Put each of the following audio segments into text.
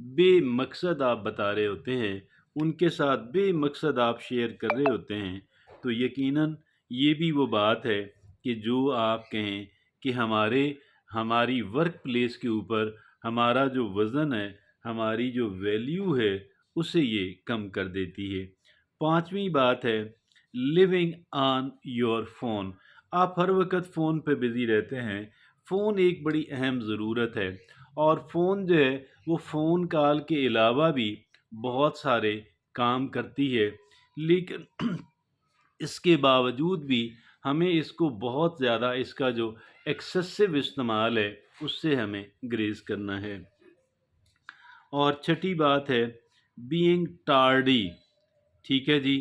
بے مقصد آپ بتا رہے ہوتے ہیں، ان کے ساتھ بے مقصد آپ شیئر کر رہے ہوتے ہیں، تو یقیناً یہ بھی وہ بات ہے کہ جو آپ کہیں کہ ہماری ورک پلیس کے اوپر ہمارا جو وزن ہے، ہماری جو ویلیو ہے، اسے یہ کم کر دیتی ہے۔ پانچویں بات ہے لیونگ آن یور فون۔ آپ ہر وقت فون پہ بزی رہتے ہیں۔ فون ایک بڑی اہم ضرورت ہے، اور فون جو ہے وہ فون کال کے علاوہ بھی بہت سارے کام کرتی ہے، لیکن اس کے باوجود بھی ہمیں اس کو بہت زیادہ، اس کا جو ایکسیسو استعمال ہے اس سے ہمیں گریز کرنا ہے۔ اور چھٹی بات ہے بینگ ٹارڈی، ٹھیک ہے جی۔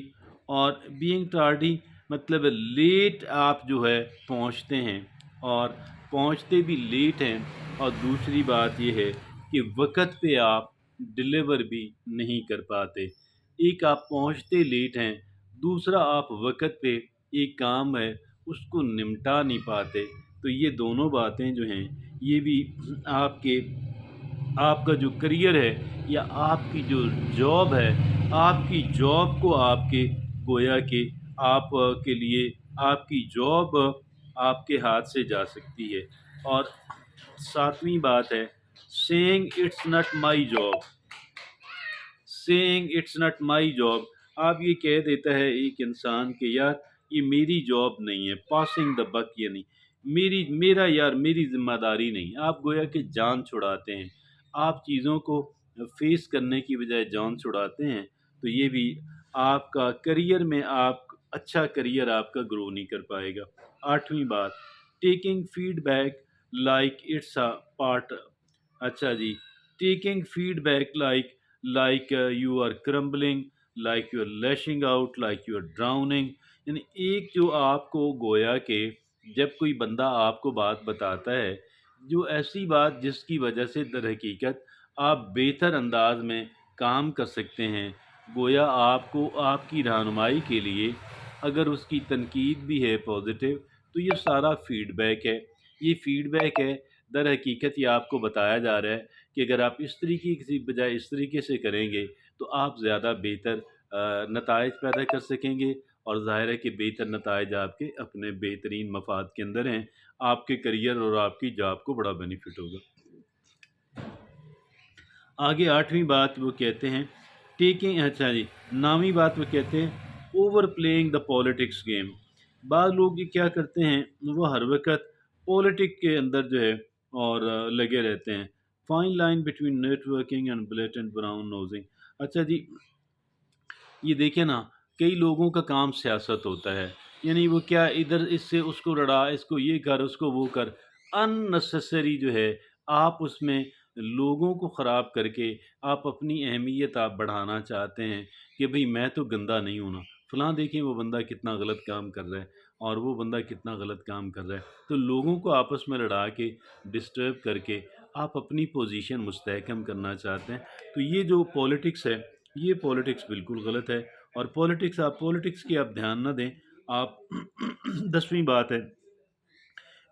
اور بینگ ٹارڈی مطلب لیٹ آپ جو ہے پہنچتے ہیں، اور پہنچتے بھی لیٹ ہیں، اور دوسری بات یہ ہے کہ وقت پہ آپ ڈلیور بھی نہیں کر پاتے۔ ایک آپ پہنچتے لیٹ ہیں، دوسرا آپ وقت پہ ایک کام ہے اس کو نمٹا نہیں پاتے۔ تو یہ دونوں باتیں جو ہیں یہ بھی آپ کے آپ کا جو کریئر ہے یا آپ کی جو جاب ہے، آپ کی جاب کو آپ کے گویا کہ آپ کے لیے آپ کی جاب آپ کے ہاتھ سے جا سکتی ہے۔ اور ساتویں بات ہے saying it's not my job, saying it's not my job. آپ یہ کہہ دیتا ہے ایک انسان کہ یار یہ میری جاب نہیں ہے، پاسنگ دا بک، یعنی میرا یار میری ذمہ داری نہیں۔ آپ گویا کہ جان چھڑاتے ہیں، آپ چیزوں کو فیس کرنے کی بجائے جان چھڑاتے ہیں، تو یہ بھی آپ کا کریئر میں آپ اچھا کریئر آپ کا گرو نہیں کر پائے گا۔ آٹھویں بات taking feed back like it's a part, اچھا جی، taking feed back like you are crumbling, like you are lashing out, like you are drowning, یعنی ایک جو آپ کو گویا کہ جب کوئی بندہ آپ کو بات بتاتا ہے، جو ایسی بات جس کی وجہ سے در حقیقت آپ بہتر انداز میں کام کر سکتے ہیں، گویا آپ کو آپ کی رہنمائی کے لیے اگر اس کی تنقید بھی ہے پازیٹیو، تو یہ سارا فیڈ بیک ہے۔ یہ فیڈ بیک ہے، در حقیقت یہ آپ کو بتایا جا رہا ہے کہ اگر آپ اس طریقے کی بجائے اس طریقے سے کریں گے تو آپ زیادہ بہتر نتائج پیدا کر سکیں گے، اور ظاہر ہے کہ بہتر نتائج آپ کے اپنے بہترین مفاد کے اندر ہیں، آپ کے کریئر اور آپ کی جاب کو بڑا بینیفٹ ہوگا۔ آگے آٹھویں بات وہ کہتے ہیں ٹیکنگ، اچھا جی، نویں بات وہ کہتے ہیں over playing the politics game. بعض لوگ یہ کیا کرتے ہیں، وہ ہر وقت پولیٹک کے اندر جو ہے اور لگے رہتے ہیں۔ Fine line between networking and blatant brown nosing. اچھا جی، یہ دیکھیں نا، کئی لوگوں کا کام سیاست ہوتا ہے، یعنی وہ کیا ادھر اس سے اس کو لڑا، اس کو یہ کر، اس کو وہ کر، ان نیسیسری جو ہے آپ اس میں لوگوں کو خراب کر کے آپ اپنی اہمیت آپ بڑھانا چاہتے ہیں کہ بھئی میں تو گندا نہیں ہوں نا، فلاں دیکھیں وہ بندہ کتنا غلط کام کر رہا ہے اور وہ بندہ کتنا غلط کام کر رہا ہے، تو لوگوں کو آپس میں لڑا کے ڈسٹرب کر کے آپ اپنی پوزیشن مستحکم کرنا چاہتے ہیں۔ تو یہ جو پولیٹکس ہے، یہ پولیٹکس بالکل غلط ہے، اور پولیٹکس کی آپ دھیان نہ دیں آپ۔ دسویں بات ہے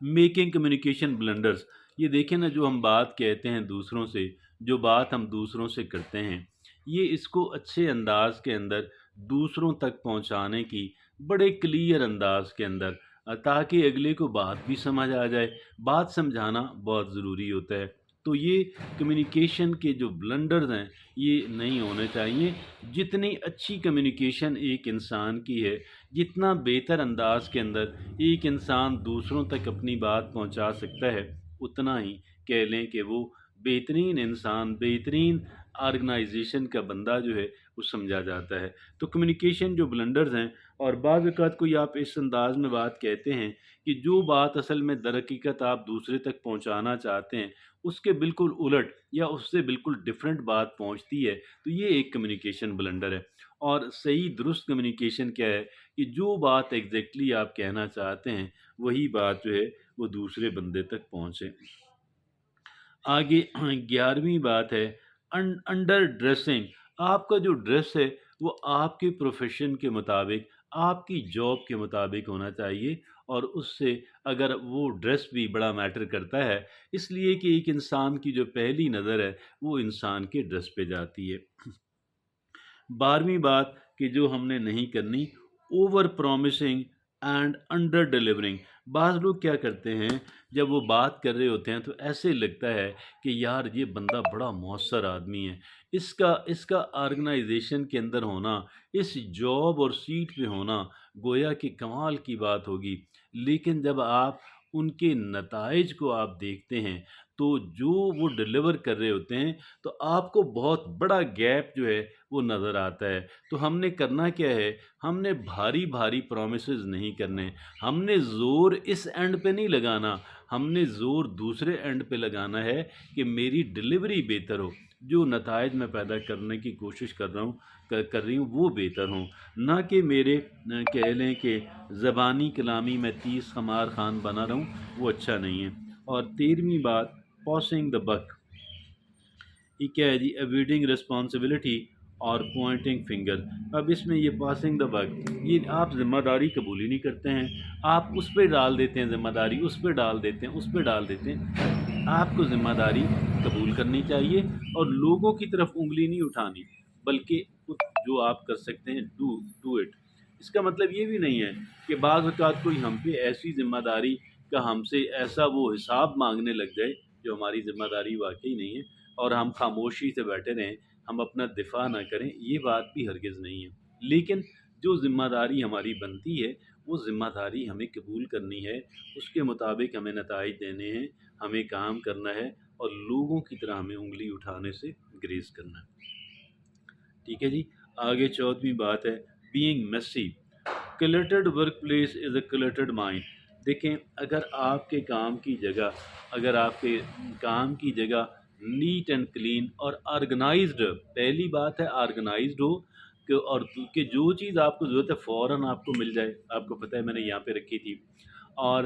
میکنگ کمیونیکیشن بلنڈرز۔ یہ دیکھیں نا، جو ہم بات کہتے ہیں دوسروں سے، جو بات ہم دوسروں سے کرتے ہیں، یہ اس کو اچھے انداز کے اندر دوسروں تک پہنچانے کی بڑے کلیئر انداز کے اندر، تاکہ اگلے کو بات بھی سمجھ آ جائے۔ بات سمجھانا بہت ضروری ہوتا ہے، تو یہ کمیونیکیشن کے جو بلنڈرز ہیں یہ نہیں ہونے چاہیے۔ جتنی اچھی کمیونیکیشن ایک انسان کی ہے، جتنا بہتر انداز کے اندر ایک انسان دوسروں تک اپنی بات پہنچا سکتا ہے، اتنا ہی کہہ لیں کہ وہ بہترین انسان، بہترین آرگنائزیشن کا بندہ جو ہے وہ سمجھا جاتا ہے۔ تو کمیونیکیشن جو بلنڈرز ہیں، اور بعض اوقات کوئی آپ اس انداز میں بات کہتے ہیں کہ جو بات اصل میں در حقیقت آپ دوسرے تک پہنچانا چاہتے ہیں اس کے بالکل الٹ یا اس سے بالکل ڈفرینٹ بات پہنچتی ہے، تو یہ ایک کمیونیکیشن بلنڈر ہے۔ اور صحیح درست کمیونیکیشن کیا ہے کہ جو بات ایگزیکٹلی آپ کہنا چاہتے ہیں وہی بات جو ہے وہ دوسرے بندے تک پہنچے۔ آگے 11ویں بات ہے انڈر ڈریسنگ۔ آپ کا جو ڈریس ہے وہ آپ کے پروفیشن کے مطابق، آپ کی جاب کے مطابق ہونا چاہیے، اور اس سے اگر وہ ڈریس بھی بڑا میٹر کرتا ہے، اس لیے کہ ایک انسان کی جو پہلی نظر ہے وہ انسان کے ڈریس پہ جاتی ہے۔ 12ویں بات کہ جو ہم نے نہیں کرنی، over promising and under delivering. بعض لوگ کیا کرتے ہیں، جب وہ بات کر رہے ہوتے ہیں تو ایسے لگتا ہے کہ یار یہ بندہ بڑا مؤثر آدمی ہے، اس کا آرگنائزیشن کے اندر ہونا، اس جاب اور سیٹ پہ ہونا گویا کہ کمال کی بات ہوگی، لیکن جب آپ ان کے نتائج کو آپ دیکھتے ہیں تو جو وہ ڈیلیور کر رہے ہوتے ہیں تو آپ کو بہت بڑا گیپ جو ہے وہ نظر آتا ہے۔ تو ہم نے کرنا کیا ہے، ہم نے بھاری بھاری پرومسز نہیں کرنے، ہم نے زور اس اینڈ پہ نہیں لگانا، ہم نے زور دوسرے اینڈ پہ لگانا ہے کہ میری ڈلیوری بہتر ہو، جو نتائج میں پیدا کرنے کی کوشش کر رہی ہوں وہ بہتر ہوں، نہ کہ میرے کہہ لیں کہ زبانی کلامی میں 30 خمار خان بنا رہوں، وہ اچھا نہیں ہے۔ اور 13ویں بات، پاسنگ دا بک۔ یہ کیا ہے جی، ایویڈنگ رسپانسبلٹی اور پوائنٹنگ فنگر۔ اب اس میں یہ پاسنگ دا بک، یہ آپ ذمہ داری قبول ہی نہیں کرتے ہیں، آپ اس پہ ڈال دیتے ہیں ذمہ داری، اس پہ ڈال دیتے ہیں، اس پہ ڈال دیتے ہیں۔ آپ کو ذمہ داری قبول کرنی چاہیے اور لوگوں کی طرف انگلی نہیں اٹھانی، بلکہ جو آپ کر سکتے ہیں ڈو اٹ۔ اس کا مطلب یہ بھی نہیں ہے کہ بعض اوقات کوئی ہم پہ ایسی ذمہ داری کا ہم سے ایسا وہ حساب مانگنے لگ جائے جو ہماری ذمہ داری واقعی نہیں ہے، اور ہم خاموشی سے بیٹھے رہیں، ہم اپنا دفاع نہ کریں، یہ بات بھی ہرگز نہیں ہے۔ لیکن جو ذمہ داری ہماری بنتی ہے وہ ذمہ داری ہمیں قبول کرنی ہے، اس کے مطابق ہمیں نتائج دینے ہیں، ہمیں کام کرنا ہے، اور لوگوں کی طرح ہمیں انگلی اٹھانے سے گریز کرنا ہے۔ ٹھیک ہے جی، آگے 14ویں بات ہے، being messy. Cluttered workplace is a cluttered mind. دیکھیں، اگر آپ کے کام کی جگہ نیٹ اینڈ کلین اور آرگنائزڈ، پہلی بات ہے آرگنائزڈ ہو کہ جو چیز آپ کو ضرورت ہے فوراً آپ کو مل جائے، آپ کو پتہ ہے میں نے یہاں پہ رکھی تھی، اور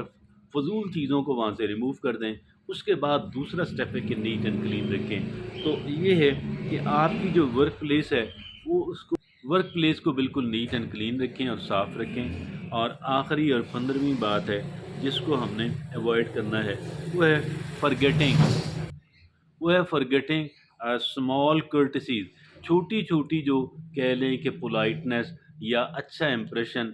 فضول چیزوں کو وہاں سے ریموو کر دیں۔ اس کے بعد دوسرا سٹیپ ہے کہ نیٹ اینڈ کلین رکھیں۔ تو یہ ہے کہ آپ کی جو ورک پلیس ہے وہ ورک پلیس کو بالکل نیٹ اینڈ کلین رکھیں اور صاف رکھیں۔ اور آخری اور 15ویں بات ہے جس کو ہم نے ایوائڈ کرنا ہے، وہ ہے فرگیٹنگ اسمال کرٹسیز۔ چھوٹی چھوٹی جو کہہ لیں کہ پولائٹنس یا اچھا امپریشن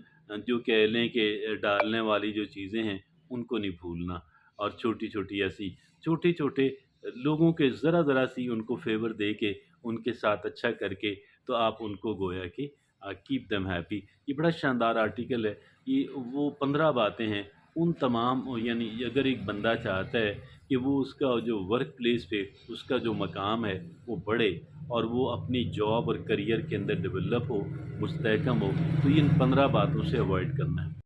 جو کہہ لیں کہ ڈالنے والی جو چیزیں ہیں ان کو نہیں بھولنا، اور چھوٹے چھوٹے لوگوں کے ذرا سی ان کو فیور دے کے ان کے ساتھ اچھا کر کے تو آپ ان کو گویا کہ کیپ دیم ہیپی۔ یہ بڑا شاندار آرٹیکل ہے، یہ وہ 15 باتیں ہیں، ان تمام، یعنی اگر ایک بندہ چاہتا ہے کہ وہ اس کا جو ورک پلیس پہ اس کا جو مقام ہے وہ بڑھے اور وہ اپنی جاب اور کریئر کے اندر ڈیولپ ہو، مستحکم ہو، تو ان 15 باتوں سے اوائڈ کرنا ہے۔